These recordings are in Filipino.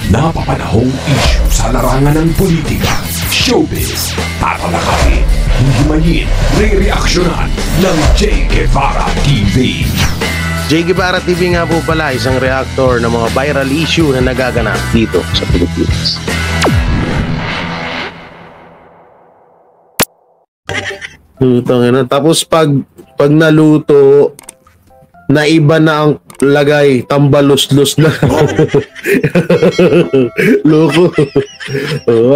napapanahong issue sa larangan ng politika, showbiz, tatalakayin, himayin, re-reaksyonan ng J. Guevara TV. J. Guevara TV nga po pala, isang reactor ng mga viral issue na nagaganap dito sa Pilipinas. Tapos pag naluto, naiba na ang lagay, tambalus-lus na. Loko.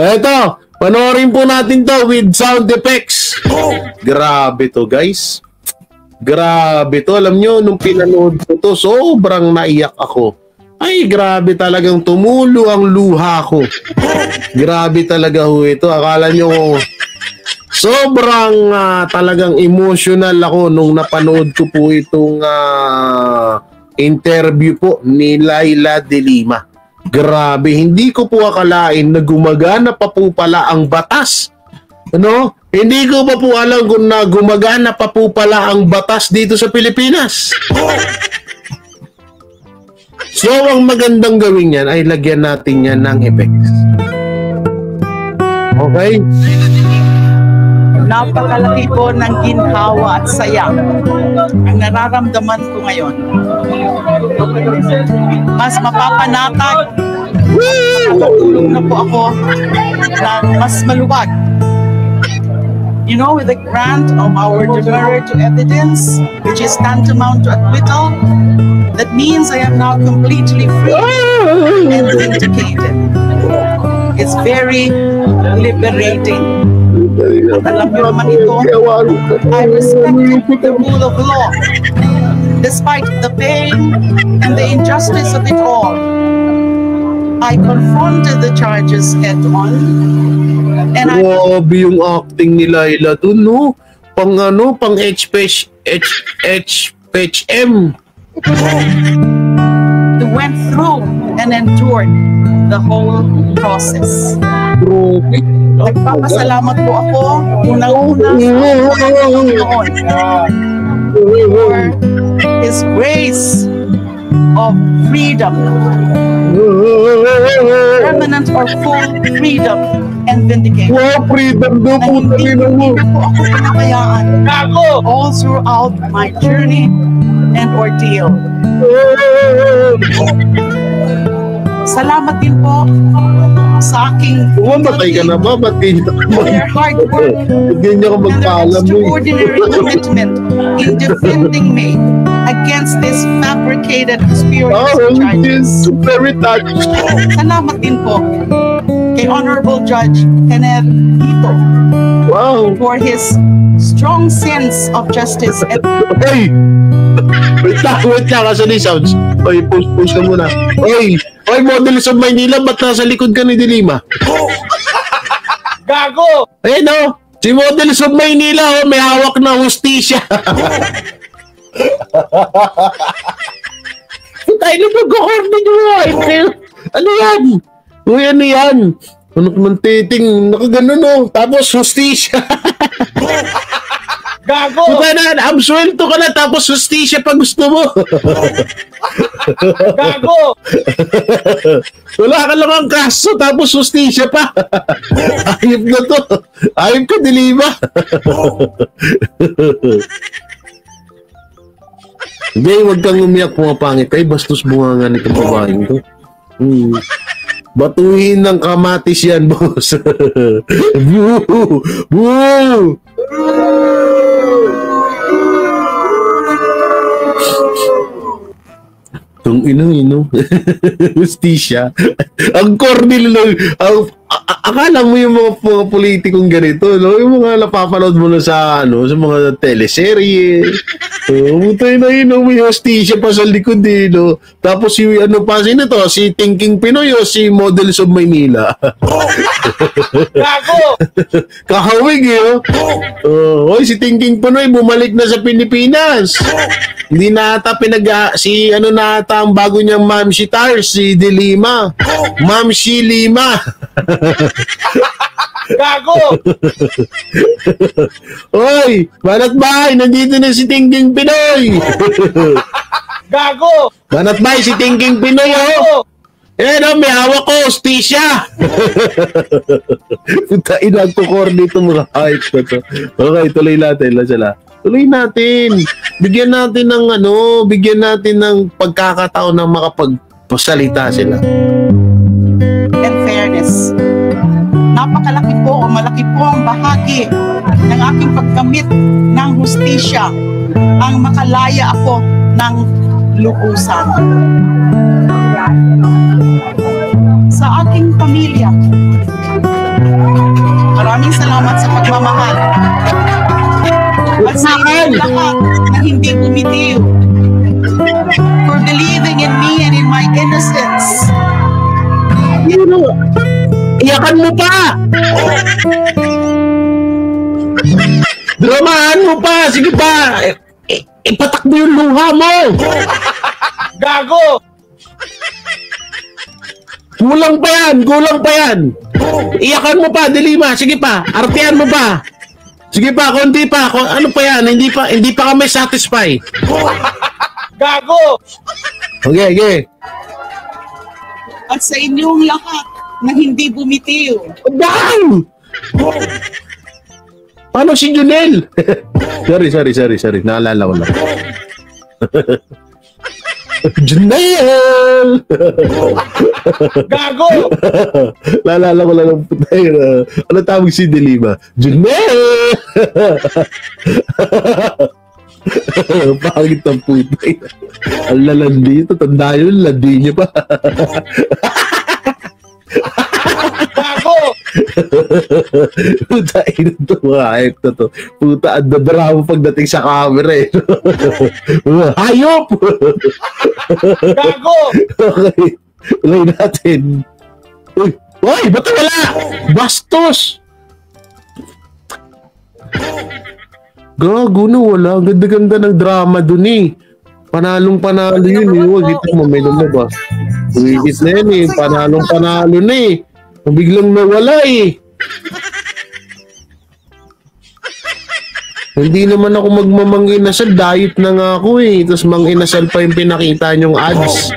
Eto, panoorin po natin to with sound effects. Grabe to, guys. Grabe to. Alam nyo, nung pinanood ko to, sobrang naiyak ako. Ay, grabe talagang tumulo ang luha ko. Grabe talaga ho ito. Akala nyo, sobrang talagang emotional ako nung napanood ko po itong interview po ni Leila de Lima. Grabe, hindi ko po akalain na gumagana pa po pala ang batas. Ano? Hindi ko pa po alam kung na gumagana pa po pala ang batas dito sa Pilipinas. So, ang magandang gawin yan ay lagyan natin yan ng effects. Okay? Napakalaki po ng ginhawa at saya ang nararamdaman ko ngayon. Mas mapapanatag, makakatulong na po ako na mas maluwag. You know, with the grant of our demurrer to evidence, which is tantamount to acquittal, that means I am now completely free and vindicated. It's very liberating. At alam niyo naman ito, I respect the rule of law. Despite the pain and the injustice of it all, I confronted the charges head-on. And grabe yung acting ni Leila dun, no? Pang HHM. They went through and endured the whole process. Nagpapasalamat po ako unang-una sa Panginoon for His grace of freedom, permanent or full freedom and vindication. Freedom daw po tayo mo. Hindi po ako pinakayaan all throughout my journey and ordeal. Salamat din po sa aking matay ka na ba? Ba't their hard work hindi niya ko and their magpaalam mo. extraordinary commitment in defending me against this fabricated spurious charges. Very touched. Salamat din po kay Honorable Judge Kenneth Ito for his strong sense of justice and Hey! Wait lang, kasi sounds. Oy, post ka muna. Oy, Models of Maynila, ba't nasa likod ka ni Dilima? Gago! Ayan o, si Models of Maynila, may hawak na hustisya. Tayo na mag-horny nyo. Ano yan? Uy, ano yan? Ano naman titing, nakaganon o. Tapos hustisya. Gago! Diba na, absuelto ka na, tapos hustisya pa gusto mo. Gago! Wala ka lang ang kaso, tapos hustisya pa. Ayop na to. Ayop ka, Dilima. Hindi, huwag kang umiyak, pumapangit. Ay, bastos bunga nga nitong babaeng to. Batuhin ng kamatis yan, boss. Boo! Boo! Itong ino. Hustisya. Ang corny lang. Akala mo yung mga politikong ganito, no? Yung mga napapanood mo na sa mga teleserye. Mutay na yun, may hustisya pa sa likod, no? Tapos yung sino to? Si Thinking Pinoy o si Models of Maynila? Gago! Kahawig, Oy, si Thinking Pinoy bumalik na sa Pilipinas. Hindi na ata ang bago niyang Mamshi Tars, si De Lima. Mamshi Lima. Gago! Oy, Banat Bahay, nandito na si Thinking Pinoy. Gago! Banat Bahay, si Thinking Pinoy, Gago! May hawak ko, hostisya! Punta, inagkukor dito mga hype na to. Okay, tuloy natin. Tuloy natin. Bigyan natin ng pagkakataon na makapagpasalita sila. And fairness. Napakalaki po o malaki po ang bahagi ng aking pagkamit ng hustisya ang makalaya ako ng lukusan. Sa aking pamilya, maraming salamat sa pagmamahal. At sa inyong lahat na hindi bumitiw, for believing in me and in my innocence. Iyakan mo pa! Dramahan mo pa! Sige pa! Ipatak mo yung luha mo! Gago! Kulang pa yan! Iyakan mo pa, Dilima! Sige pa! Artehan mo pa! Sige pa, konti pa! Ano pa yan? Hindi pa kami satisfy! Gago! Okay. At sa inyong lahat na hindi bumitiw. Bang! Paano si Junel? sorry. Naalala ko lang. Junel! Gago! Naalala ko lang ng putay na. Ano tawag si Dilima? Junel! Pangit ang putay. Ang lalandi ito. Tanda yun, landi niya pa. Gago! Puta, ina to, mga hype na to. Puta, ang dadrama pagdating sa camera eh. Hayop! Gago! Okay, ulay natin. Uy, ba't wala? Bastos! Gago na, wala. Ang ganda-ganda ng drama dun eh. Panalong-panalo yun eh. Huwag ito mo, may lumabas. Uwigit na yun eh. Panalong-panalo na eh. Biglang nawala eh. Hindi naman ako magmamang-inasal. Diet na nga ako eh. Tapos mang-inasal pa yung pinakita niyong ads.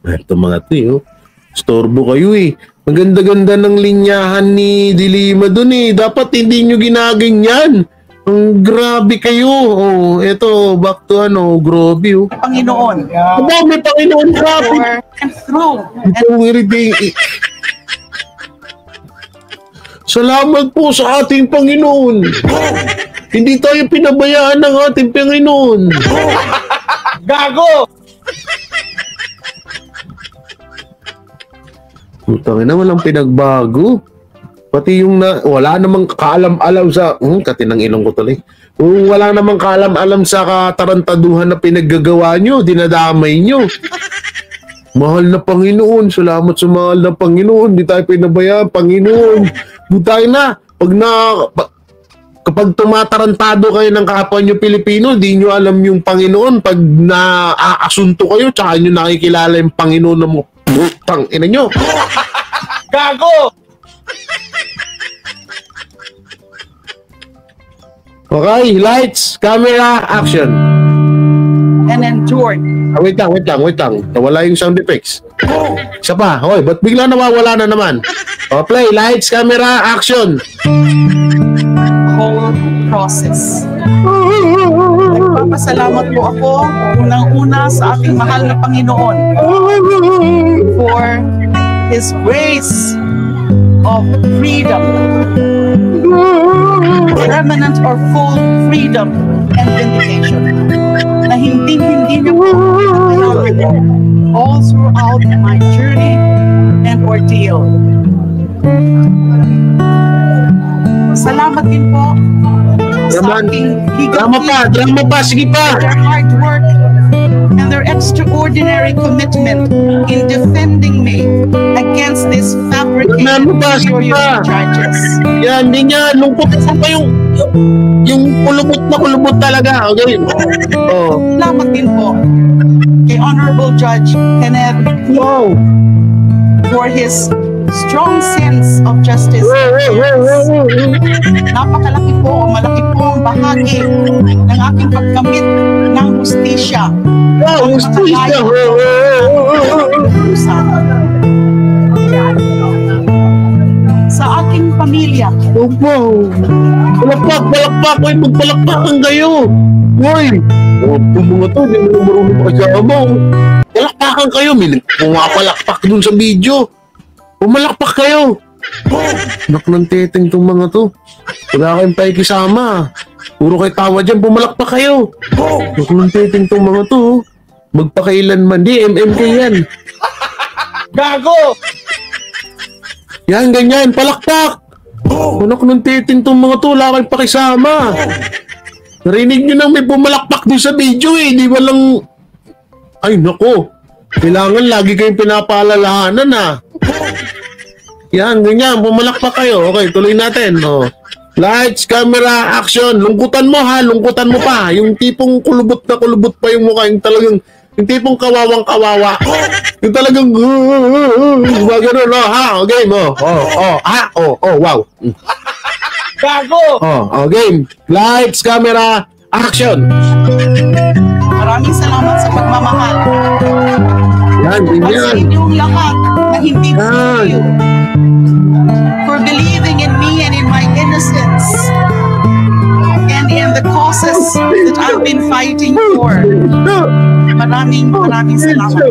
Ito mga ito eh. Storbo kayo eh. Ang ganda-ganda ng linyahan ni Dilima dun eh. Dapat hindi nyo ginaganyan. Ang grabe kayo. Oh, ito, back to grobe oh. Panginoon. Aba, may Panginoon grabe. For and through. Itong iriting. Salamat po sa ating Panginoon. Hindi tayo pinabayaan ng ating Panginoon. Gago! Putang ina, walang pinagbago. Pati yung wala namang kaalam-alam sa katinang ilong ko tuloy. Kung wala namang kaalam-alam sa katarantaduhan na pinaggagawa nyo, dinadamay nyo. Mahal na Panginoon, salamat sa mahal na Panginoon, di tayo pinabayaan, Panginoon. Butay na, kapag tumatarantado kayo ng kapwa nyo Pilipino, di nyo alam yung Panginoon. Pag naaasunto kayo, tsaka nyo nakikilala yung Panginoon na mo. Putang ina nyo. Gago! Okay, lights, camera, action. And endured. Wait lang. Nawala yung sound effects. Isa pa. Hoy, ba't bigla nawawala na naman? Play, lights, camera, action. Whole process. Nagpapasalamat po ako unang-una sa ating mahal na Panginoon for His grace of freedom, permanent or full freedom and vindication, na hindi niya po all throughout my journey and ordeal. Salamat din po sa aking Drama pa, sige pa. their hard work and their extraordinary commitment in defending me against this fabricated serious charges. Yan, hindi niya, lungkot pa yung kulubot talaga. Okay. Oh. Salamat din po kay Honorable Judge Kenneth Wow. for his strong sense of justice. Napakalaki po, malaki po ang bahagi ng aking pagkamit ng hustisya. Wow, hustisya. pamilya. Opo. Palakpak. Uy, magpalakpakan kayo. Uy. Kung mga to, hindi mo marunong kasama. Palakpakan kayo. May pumapalakpak dun sa video. Pumalakpak kayo. Nak ng teteng tong mga to. Wala kayong pakikisama. Puro kayo tawa dyan, pumalakpak kayo. Nak ng teteng tong mga to. Magpakailanman. Di, MMK yan. Gago! Yan, ganyan, palakpak! Anak ng titing tong mga to, wala kayong pakisama. Narinig nyo nang may pumalakpak din sa video eh, di ba lang... Ay, nako. Kailangan lagi kayong pinapaalalahanan ah. Yan, ganyan, pumalakpak kayo. Okay, tuloy natin. Oh. Lights, camera, action. Lungkutan mo ha, lungkutan mo pa. Yung tipong kulubot na kulubot pa yung mukha, yung talagang... Yung tipong kawawang-kawawa. Yung talagang... Gano'n, no? Ha? O, game, oh. Wow. Gago! Game. Lights, camera, action. Maraming salamat sa pagmamahal. Yan, At sa ganyan. inyong lahat na hindi Yan. kayo for believing in me and in my innocence and in the causes that I've been fighting for. Maraming salamat.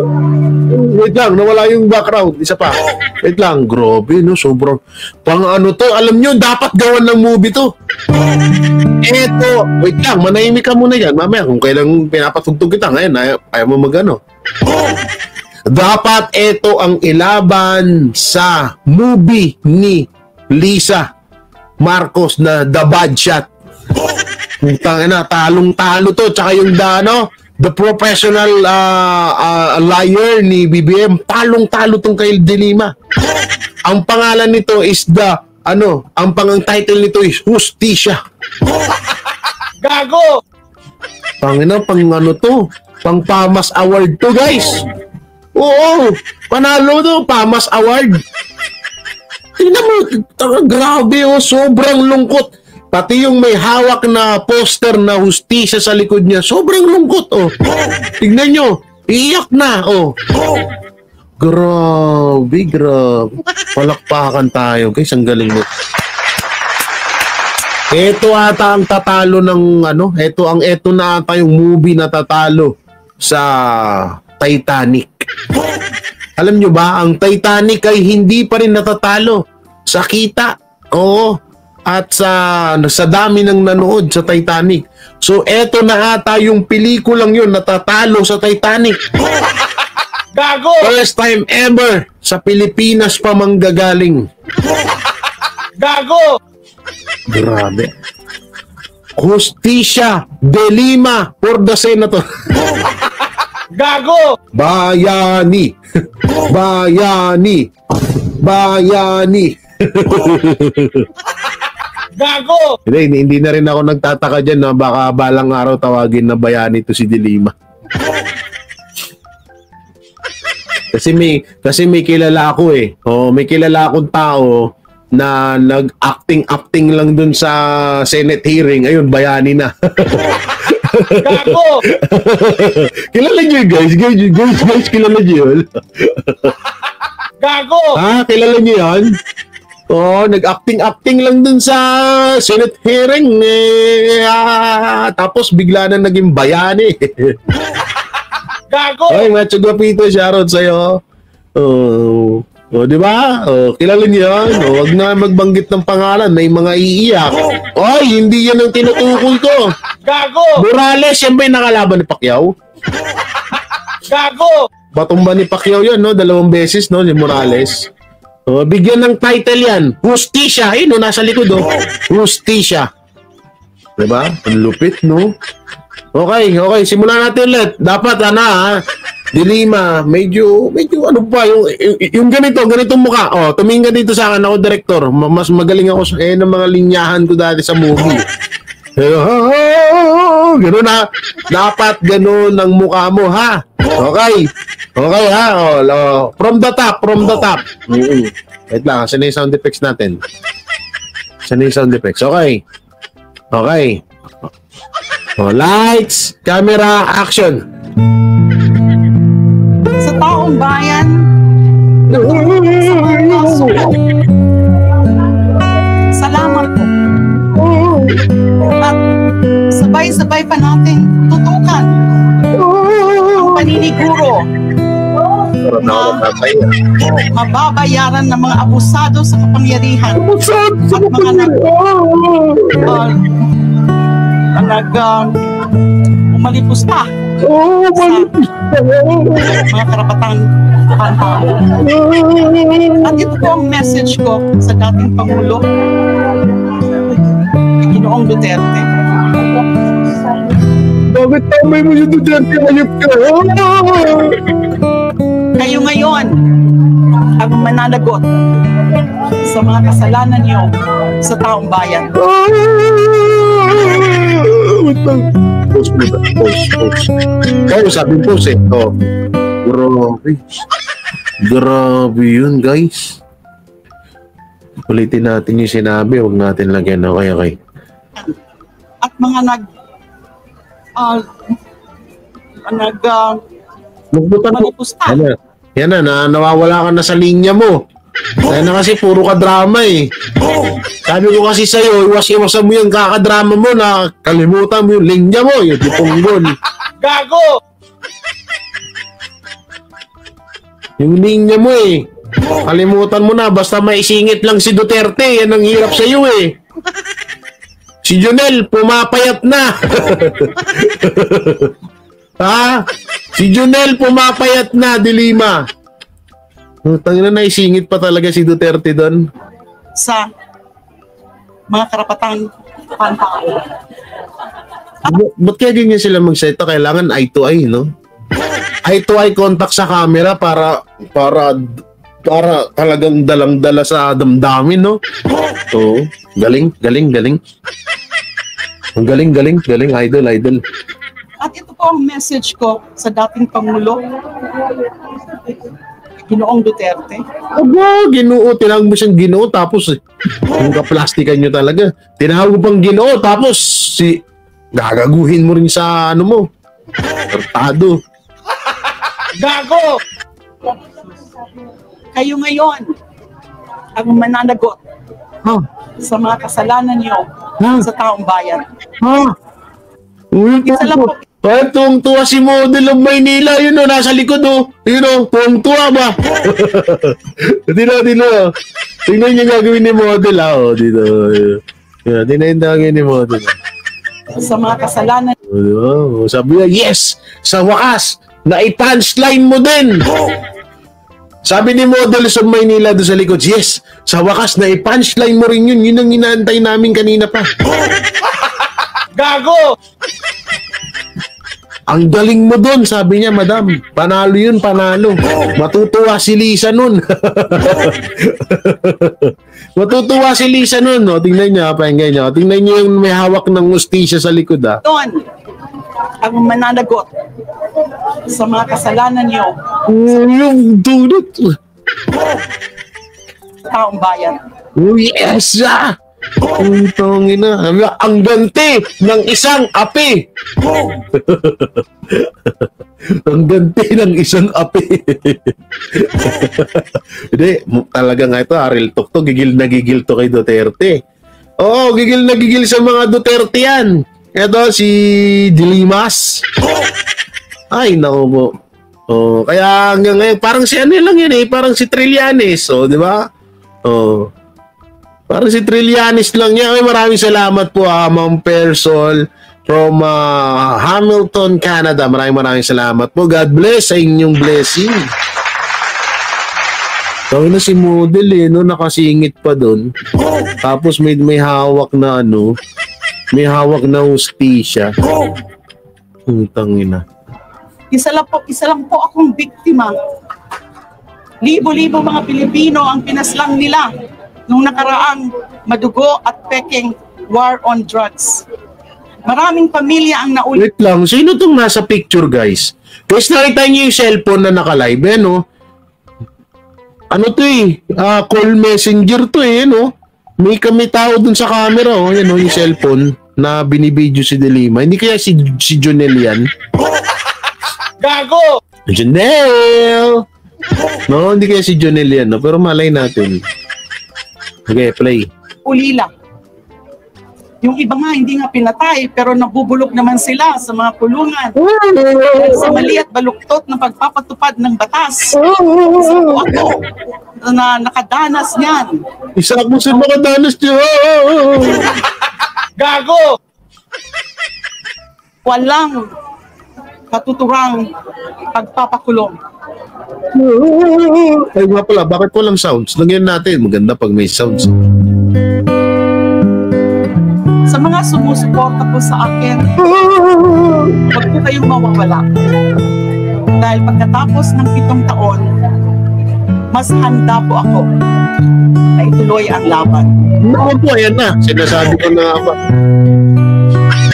Wait lang, nawala yung background. Isa pa. Wait lang, grabe, no? Sobrang, pang ano to, alam nyo, dapat gawan ng movie to. Eto, wait lang, manahimik ka muna yan. Mamaya, kung kailang pinapatugtog kita, ngayon, ayaw mo magano. Dapat eto ang ilaban sa movie ni Lisa Marcos na The Bad Shot. Putang ina, talong-talo to. Tsaka yung The Professional Liar ni BBM, talong-talo tong kay De Lima. Ang pangalan nito is ang title nito is Hustisya. Gago! Pang ano to? Pang PAMAS Award to, guys. Oo, panalo to, PAMAS Award. Tingnan mo, grabe oh, sobrang lungkot. Pati yung may hawak na poster na hustisya sa likod niya, sobrang lungkot, oh. Tignan nyo, iyak na, oh. Grabe. Palakpakan tayo, guys, ang galing mo. Ito ata ang tatalo ng, ito na ata yung movie na tatalo sa Titanic. Alam nyo ba, ang Titanic ay hindi pa rin natatalo sa kita. Oo. At sa dami ng nanood sa Titanic. So, eto na ata yung pelikulang yun natatalo sa Titanic. Gago! First time ever sa Pilipinas pa manggagaling. Gago! Grabe. Hustisya De Lima for the Senator. Gago! Bayani. Gago! Hindi na rin ako nagtataka dyan na baka balang araw tawagin na bayani to si De Lima. Kasi may kilala ako eh. Oh, may kilala akong tao na nag-acting lang dun sa Senate hearing. Ayun, bayani na. Gago! Kilala niyo guys, kilala niyo yun. Gago! Ha, kilala niyo yan? Oh, nag-acting lang dun sa Senate hearing tapos bigla na naging bayani. Gago! Oy, Macho Guapito, shoutout sa'yo. Di ba? Kilala niyo yan. Huwag na magbanggit ng pangalan, may mga iiyak. Oy, hindi yan ang tinutukoy ko. Gago! Morales, yan ba yung nakalaban ni Pacquiao? Gago! Batumba ni Pacquiao yan, no? 2 beses, no? Si Morales. Bigyan ng title yan. Hustisya. No, nasa likod, oh. Hustisya. Diba? Ang lupit, no? Okay. Simulan natin ulit. Dapat, De Lima, medyo, ano pa, yung ganitong mukha. Tumingin ka dito sa akin, ako, director. Mas magaling ako ng mga linyahan ko dati sa movie. Gano'n na. Dapat gano'n ang mukha mo, ha? Okay, ha? From the top. Wait lang, saan na yung sound effects natin? Okay. Lights, camera, action. Sa taong bayan, sa mga kaso, sabay-sabay pa nating tutukan ang paniniguro Para na ako tatay. mababayaran ng mga abusado sa kapangyarihan at mga umalipusta sa mga karapatang pantao. At ito po ang message ko sa dating Pangulo, Ginoong Duterte. Bakit tamay mo si Duterte? Ayop ka! Kayo ngayon ang mananagot sa mga kasalanan niyo sa taong bayan. Post mo ba? Post. Kaya sabi post eh. Oh. Grabe. Grabe yun, guys. Ulitin natin yung sinabi. Huwag natin lagyan na okay. At mga Magbutan mo. manipusta. Yan na, nawawala ka na sa linya mo. Kaya na kasi puro ka drama eh. Sabi ko kasi sa'yo, iwas-iwasan mo yung kakadrama mo na kalimutan mo yung linya mo, yung tipunggol. Gago! Yung linya mo eh. Kalimutan mo na, basta maisingit lang si Duterte, yan ang hirap sa'yo eh. Si Jonel, pumapayat na. Ha? Si Jonel, pumapayat na, Dilima. Tangina na, naisingit pa talaga si Duterte doon. Sa mga karapatang pantao. Ba't kaya ganyan sila magsalita? Kailangan eye to eye, no? Eye to eye contact sa camera para talagang dalang-dala sa damdamin, no? Oo. Galing. Ang galing, idol. At ito po ang message ko sa dating Pangulo, Ginoong Duterte. Aba, Ginoo. Tinawag mo siyang Ginoo tapos yung kaplastikan nyo talaga. Tinawag mo pang Ginoo tapos gagaguhin mo rin sa ano mo. Kartado. Gago! Kayo ngayon ang mananagot Ha? sa mga kasalanan niyo sa taong bayan. Ha? Uy, Isa lang po. ay, tuwang-tuwa si Model of Maynila. Yun o, nasa likod o. Yun o, tuwang-tuwa ba? Dito. Tingnan niyo gagawin ni Model ha. O, dito. Yan, tingnan yung gagawin ni Model. Sa mga kasalanan O, sabi niya, yes! Sa wakas, na-punchline mo din! Sabi ni Model of Maynila doon sa likod, yes! Sa wakas, na-punchline mo rin yun. Yun ang inaantay namin kanina pa. Gago! Ang galing mo doon, sabi niya, madam. Panalo yun, panalo. Matutuwa si Lisa nun. Matutuwa si Lisa nun. O, tingnan niyo, pakinggan niyo. Tingnan niyo yung may hawak ng ustisya sa likod, ha. doon ang mananagot sa mga kasalanan niyo Yung dudot. sa taong bayan. Oh, yes, ah. Ang tongin na. Ang ganti ng isang api. Ang ganti ng isang api. Hindi, talaga nga ito, real talk to. Gigil na gigil to kay Duterte. Oo, gigil na gigil sa mga Duterte yan. Ito, si Dilimas. Ay, naku po. Oh, kaya hanggang ngayon, parang si ano lang yun eh. Parang si Trillanes. Oh, di ba? Oh. Parang si Trillanes lang niya. Ay, maraming salamat po, Ma'am Persol from Hamilton, Canada. Maraming salamat po. God bless sa inyong blessing. Tawag na si Model eh, no? Nakasingit pa doon. Tapos may hawak na ano, may hawak na hustisya. Tangina. Isa lang po akong biktima. Libo-libo mga Pilipino ang pinaslang nila nung nakaraang madugo at peking war on drugs. Maraming pamilya ang nauli. Wait lang, sino tong nasa picture, guys? Guys, nakita niyo yung cellphone na naka-live, eh, no? Ano to eh? Call messenger to eh, no? May tao dun sa camera, oh. Yan, oh, yung cellphone na binibidyo si Delima. Hindi kaya si Jonel yan? Gago! Jonel! No, hindi kaya si Jonel yan, no? Pero malay natin. Okay, play. Ulila. Yung iba nga hindi nga pinatay pero nabubulok naman sila sa mga kulungan dahil sa mali at baluktot ng pagpapatupad ng batas. Isa po ako na nakadanas niyan. Isa ako sa nakadanas niyo. Gago! Walang katuturang pagpapakulong. Ay nga pala, bakit walang sounds? Lagyan natin, maganda pag may sounds. Sa mga sumusuporta po sa akin, huwag po kayong mawawala. Dahil pagkatapos ng 7 taon, mas handa po ako na ituloy ang laban. Naku po, ayan na. Sinasabi ko na ba.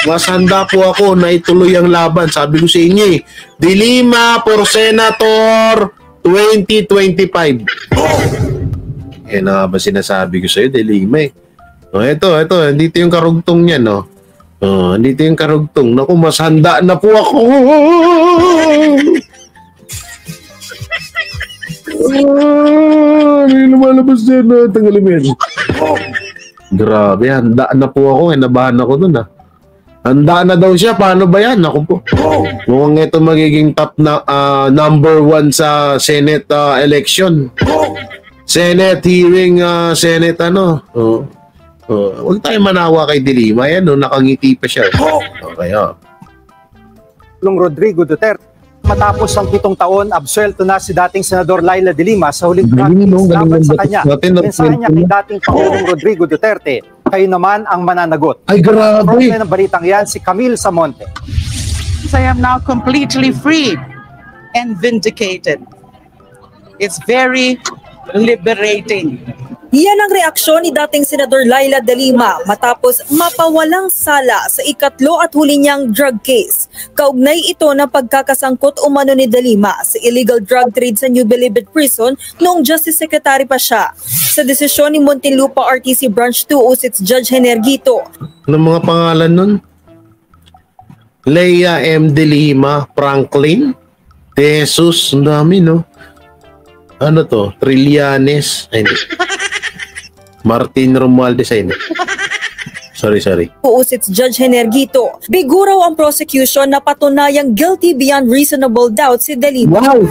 Mas handa po ako na ituloy ang laban. Sabi ko sa inyo De Lima for Senator 2025. Yan na ba sinasabi ko sa iyo, De Lima ito. Andito yung karugtong niya, no? Andito yung karugtong. Naku, mas handa na po ako. Ano yung lumalabas dyan? Tanggalin mo yan. Grabe, handa na po ako. Nabahan ako dun, Handa na daw siya. Paano ba yan? Ako po. Mukhang ito magiging top na number 1 sa Senate election. Senate hearing, Senate huwag tayo manawa kay De Lima. Yan, nakangiti pa siya. Okay, Rodrigo Duterte. Matapos ang 7 taon, absuelto na si dating Senador Laila De Lima sa huling practice laban sa kanya. Mensahe niya kay dating Pangulong Rodrigo Duterte, kayo naman ang mananagot. Ay, grabe! Ang ng balitang yan, si Camille Samonte. I am now completely free and vindicated. It's very liberating. Yan ang reaksyon ni dating Senador Laila De Lima matapos mapawalang sala sa 3 at huli niyang drug case. Kaugnay ito ng pagkakasangkot umano ni De Lima sa illegal drug trade sa New Bilibid Prison noong Justice Secretary pa siya. Sa desisyon ni Muntinlupa RTC Branch 206 Judge Henergito. Anong mga pangalan nun? Leia M. De Lima, Franklin, De Jesus, ang dami, no? Ano to? Trillanes. Ay, Martin Romualdez, ay, Sorry. Puusits Judge Henergito. Biguraw ang prosecution na patunayang guilty beyond reasonable doubt si De Lima. Wow!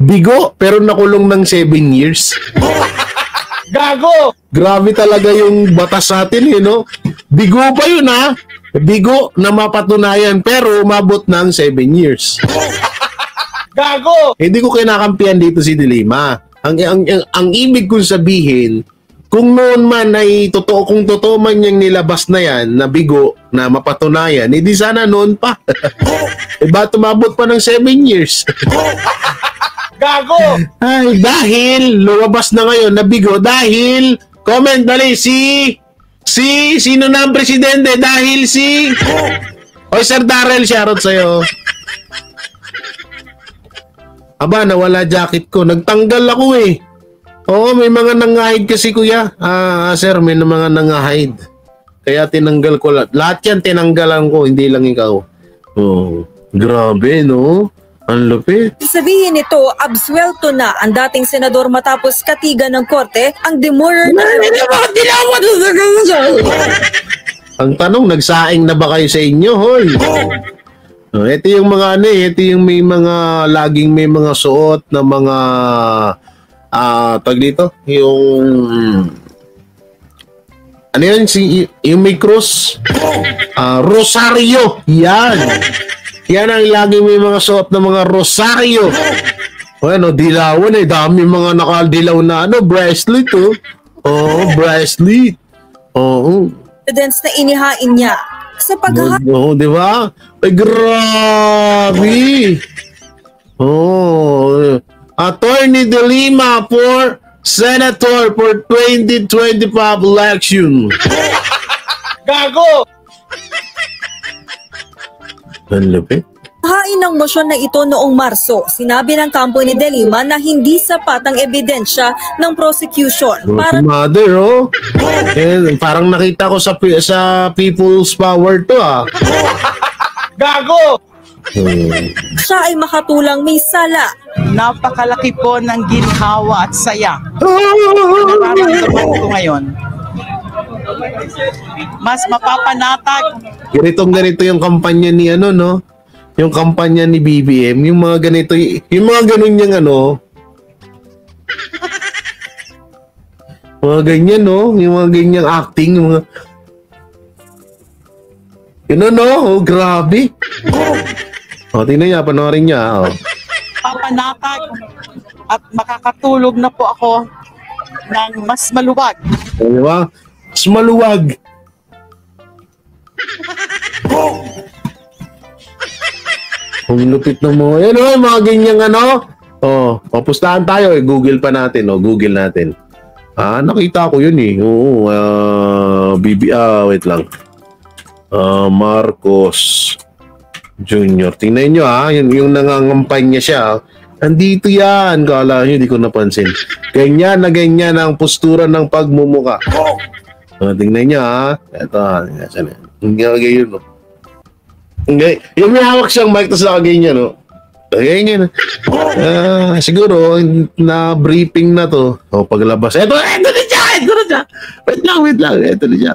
Bigo, pero nakulong ng 7 years. Gago! Grabe talaga yung batas natin, no? Bigo pa yun, Bigo na mapatunayan, pero umabot ng 7 years. Gago! Hindi ko kinakampihan dito si De Lima. Ang ibig kong sabihin, kung noon man ay kung totoo man yung nilabas na yan, na bigo, na mapatunayan, hindi sana noon pa. Ba tumabot pa ng 7 years? Gago! Ay, dahil lumabas na ngayon na bigo, dahil, comment dali, sino na ang presidente? Dahil Oy, Sir Darrell, shoutout sa'yo. Aba, nawala jacket ko. Nagtanggal ako Oo, may mga nangahid kasi, kuya. Sir, may mga nangahid. Kaya tinanggal ko lahat. Lahat yan tinanggalan ko, hindi lang ikaw. Oh, grabe, no? Ang lupit. Sabihin nito, absuelto na ang dating senador matapos katigan ng korte ang demurrer na... Ang tanong, nagsaing na ba kayo sa inyo, hoy? Ito yung mga ito yung may mga laging may mga suot na mga tag dito, yung ano yun, yung may cross, rosaryo, yan ang laging may mga suot na mga rosaryo. Bueno, dilawan dami mga nakadilaw na bracelet, bracelet. Evidence na inihain niya sa di ba? Ay, grabe. Attorney De Lima for Senator for 2025 election. Gago! Ang lupit. Hain ng motion na ito noong Marso. Sinabi ng kampo ni De Lima na hindi sapat ang ebidensya ng prosecution. Para mother, parang nakita ko sa People's Power to, Gago! Siya ay makatulang may sala. Napakalaki po ng ginhawa at saya. Nararamdaman ko ngayon Mas mapapanatag. Ganito yung kampanya ni ano, no? Yung kampanya ni BBM, yung mga ganito, yung mga ganun niyang ano, mga ganyan, no? Yung mga ganyang acting, yung mga, yun, no? Oh, grabe. O, tingnan niya, panoorin niya, oh. Papanatag. At makakatulog na po ako ng mas maluwag. Di ba? Mas maluwag. Ang lupit ng mga, yan o, mga ganyang ano. Pustahan tayo, Google pa natin, Google natin. Nakita ko yun eh. Oo, wait lang. Marcos Jr. Tingnan nyo yung nangangampanya siya. Andito yan. Kala nyo, di ko napansin. Ganyan na ganyan ang postura ng pagmumuka. Tingnan nyo Ito, hindi ka ganyan, no? Okay. Yung may hawak siyang mic, tapos nakaganyan, no? Ganyan. Siguro, na briefing na to. Paglabas. Ito na siya! Wait lang. Ito na siya.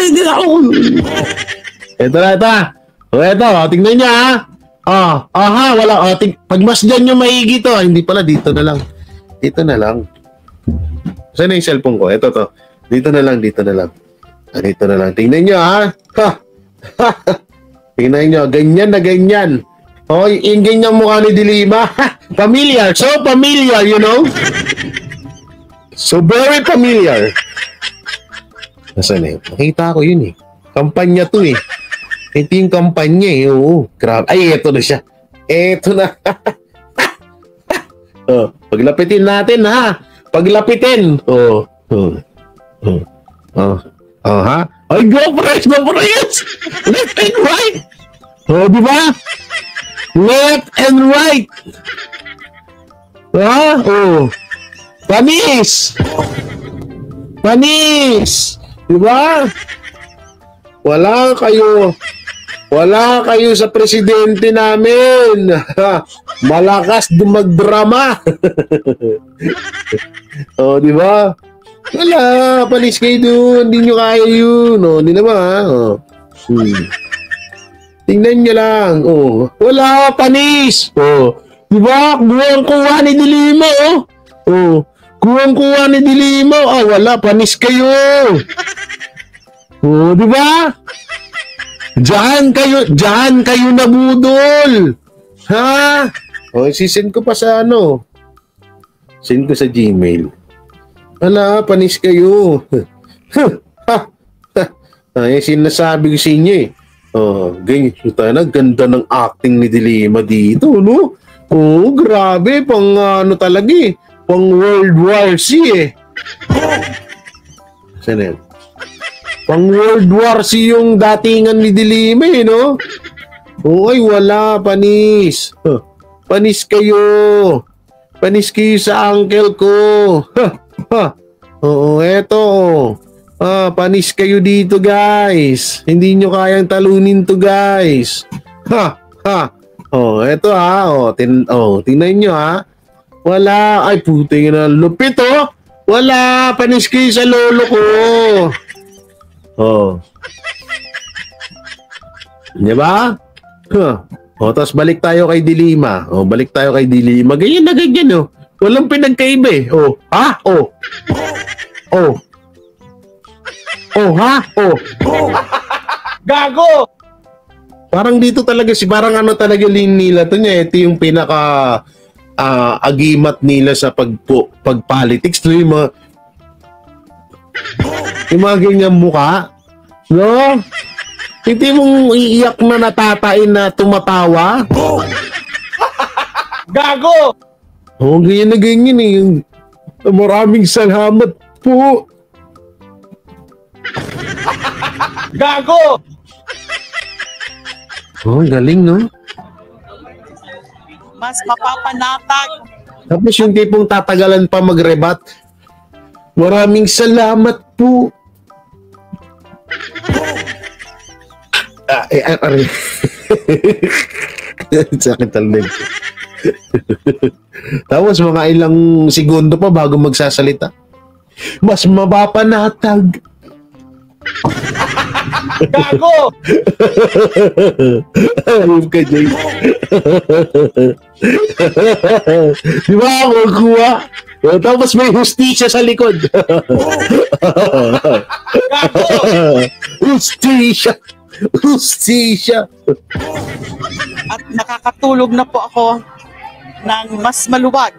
Hindi na ako. Ito na. Ito, tingnan niya, wala. Pagmasdan nyo maigi to. Hindi pala, dito na lang. Saan na yung cellphone ko? Ito to. Dito na lang. Dito na lang. Tingnan nyo, tingnan nyo. Ganyan na ganyan. Yung ganyan mukha ni Dilima. Familiar. So familiar, you know? So very familiar. Nasaan eh? Nakita ko yun eh. Kampanya to eh. Ito yung kampanya eh. Oo. Grabe. Ay, eto na siya. Eto na. Paglapitin natin Paglapitin. Ay, go for it. Left and right. Di ba? Left and right. Panis. Di ba? Wala kayo sa presidente namin. Malakas magdrama. Di ba? Wala, panis kayo doon. Hindi nyo kaya yun. Hindi naman. Tingnan nyo lang. Wala, panis. Di ba? Kuwang-kuha ni Dilima. Kuwang-kuha ni Dilima. Wala, panis kayo. Di ba? Diyan kayo nabudol. Sisend ko pa sa Send ko sa Gmail. Wala, panis kayo. Sinasabi ko sa inyo eh. Ganyan. Ganda ng acting ni Dilima dito, no? Grabe. Pang talaga eh. Pang World War C eh. Saan yan? Pang World War C yung datingan ni Dilima eh, no? Ay, wala. Panis. Panis kayo. Panis kayo sa uncle ko. Eto. Panis kayo dito, guys. Hindi nyo kayang talunin to, guys. Eto tingnan nyo Wala. Ay, puting na. Lupit, Wala. Panis kayo sa lolo ko. Diba? Tapos balik tayo kay Dilima. Ganyan na ganyan, Walang pinagkaiba eh. Gago! Parang dito talaga parang talaga nila to niya. Ito yung pinaka agimat nila sa pag-politics. Yung mga ganyan mukha. No? Hindi mong iiyak na natatain na tumatawa. Gago! Ganyan na ganyan eh. Maraming salamat po. Gago! Galing, no? Mas mapapanatag. Tapos yung tipong tatagalan pa mag-rebat. Maraming salamat po. Sakit talaga. Tapos mga ilang segundo pa bago magsasalita. mas mapapanatag. Gago! Ayun ka, Jay. Di ba ako kuha? Tapos may hustisya sa likod. Hustisya! Hustisya! At nakakatulog na po ako ng mas maluwag.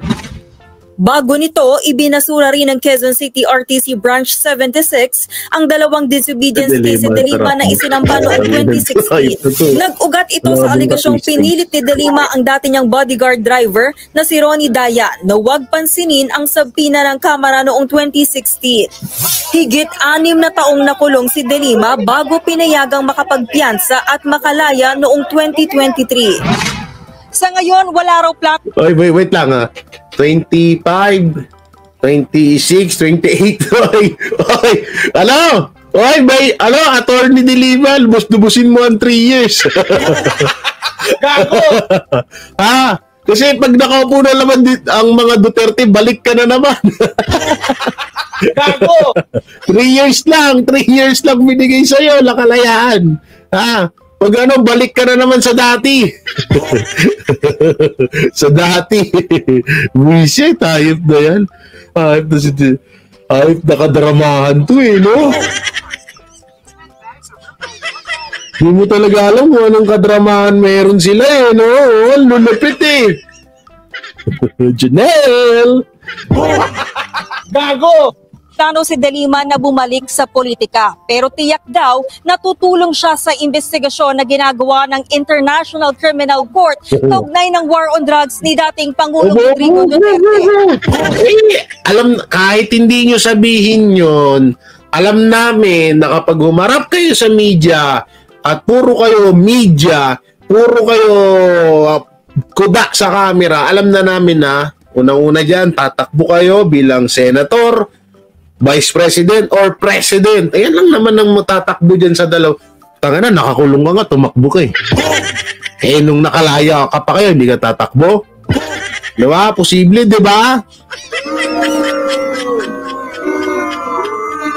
Bago nito, ibinasura rin ng Quezon City RTC Branch 76 ang dalawang disobedience case ni De Lima na isinampa noong 2016. Nag-ugat ito sa aligasyong pinilit ni De Lima ang dati niyang bodyguard driver na si Ronnie Dayan na huwag pansinin ang sabpina ng Kamara noong 2016. Higit 6 na taong nakulong si De Lima bago pinayagang makapagpiyansa at makalaya noong 2023. Sa ngayon, wala raw plano. Oy, wait lang ha. 25, 26, 28. Oy, ano? Oy, attorney De Lima, lubos-lubusin mo ang 3 years. Gago! Ha? Kasi pag nakaupo na naman ang mga Duterte, balik ka na naman. Gago! 3 years lang binigay sa'yo, nakalayaan. Ha? Pag ano, balik ka na naman sa dati. Sa dati. Bullshit, hayop na yan. Hayop na kadramahan to no? Hindi mo talaga alam kung anong kadramahan meron sila no? Lulupit Janelle! Gago! Plano si De Lima na bumalik sa politika pero tiyak daw na tutulong siya sa investigasyon na ginagawa ng International Criminal Court kaugnay ng war on drugs ni dating Pangulong Rodrigo Duterte. Kahit hindi nyo sabihin yon, alam namin na kapag humarap kayo sa media at puro kayo kuda sa camera, alam na namin na unang-una dyan, tatakbo kayo bilang senator, Vice President or President. Ayan lang naman ang matatakbo dyan sa dalaw. Tanga na, nakakulong ka nga, tumakbo ka nung nakalaya ka pa kayo, hindi ka tatakbo. Diba? Posible, diba?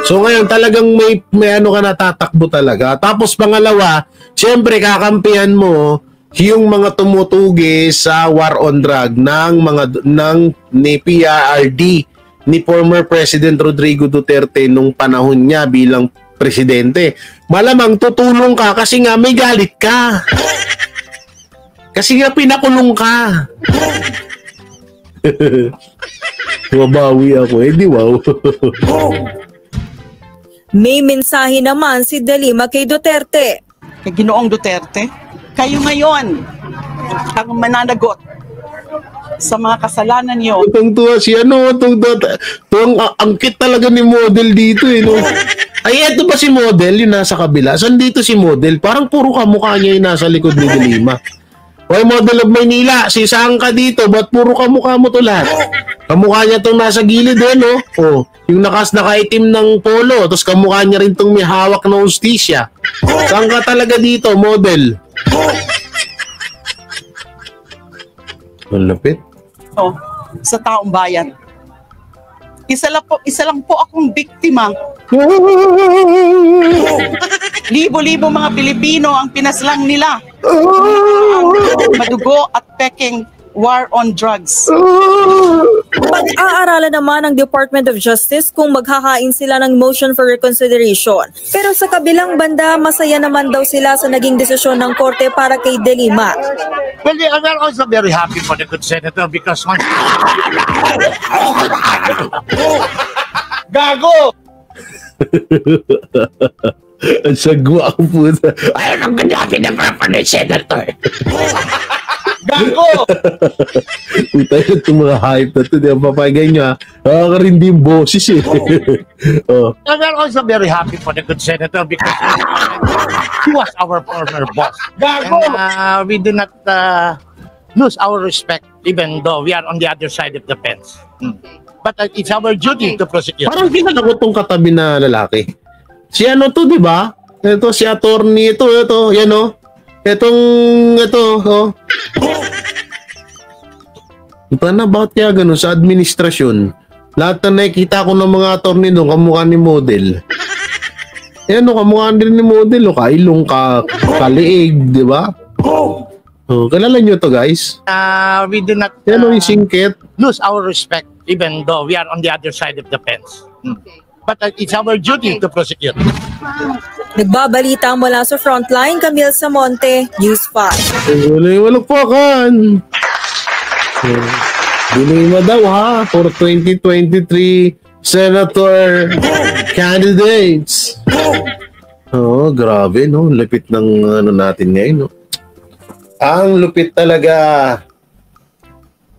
So ngayon, talagang may ano ka natatakbo talaga. Tapos pangalawa, siyempre kakampihan mo yung mga tumutugi sa war on drug ni PRRD ni former President Rodrigo Duterte nung panahon niya bilang presidente. Malamang tutulong ka kasi nga may galit ka. Kasi nga pinakulong ka. Mabawi ako. Di wow. May mensahe naman si De Lima kay Duterte. Kay Ginoong Duterte, kayo ngayon ang mananagot sa mga kasalanan niyo. Tuwa si angkit talaga ni model dito no. Ay, eto ba si model yung nasa kabila? Saan dito si model? Parang puro kamukha niya yung nasa likod ni De Lima. Hoy, model of Maynila, sisaan ka dito, ba't puro kamukha mo to lahat? Kamukha niya tong nasa gilid no? Oh, yung nakaitim ng polo, tapos kamukha niya rin tong may hawak na hustisya. Saan ka talaga dito, model? Ang lapit. Sa taong bayan. Isa lang po akong biktima. Libo-libo mga Pilipino ang pinaslang nila. Madugo at peking war on drugs. Pag-aaralan naman ng Department of Justice kung maghahain sila ng motion for reconsideration. Pero sa kabilang banda, masaya naman daw sila sa naging desisyon ng korte para kay De Lima. Well, we're also very happy for the good senator because once... Gago! Ang sagwa ang puta. Ayaw nang ganapi na para pa senator. Gago! Puta yun, itong mga hype na ito. Di ba papagay nyo Nakakarindi yung boses We're also very happy for the good senator because he was our former boss. Gago! And we do not lose our respect even though we are on the other side of the fence. But it's our duty to prosecute. Parang kilala ko itong katabi na lalaki. Si ano to, di ba? Ito, si attorney. Ito, yan ito, Ito na, bakit kaya ganun sa administrasyon? Lahat na nakikita ko ng mga attorney doon, kamukha ni model. Yan o, kamukha din ni model o, kailong kaliig, di ba? Oh, kalala nyo to guys? We do not Yan o, yung singkit. lose our respect even though we are on the other side of the fence. But it's our duty to prosecute. Nagbabalita mula sa Frontline, Camille Samonte, News 5. Walagpakan. Dilima daw ha, for 2023 Senator candidates. Oh, grabe no, lupit ng ano natin ngayon no. Ang lupit talaga.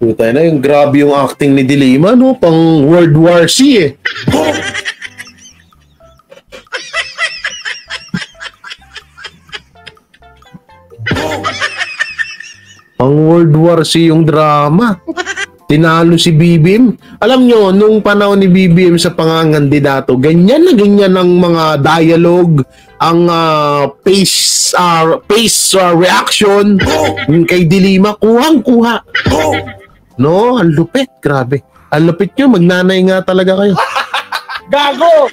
Puta na, yung grabe yung acting ni Dilima no, pang World War C eh. Pang World War C yung drama. Tinalo si BBM. Alam nyo, nung panahon ni BBM sa pangangandidato, ganyan na ganyan ang mga dialogue, ang pace reaction kay Dilima, kuhang-kuha. No, ang lupit, grabe. Ang lupit nyo, magnanay nga talaga kayo. Gago!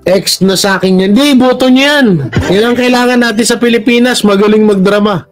Ex na sa akin yan. Hindi, boto niyan. Yan ang kailangan natin sa Pilipinas, magaling magdrama.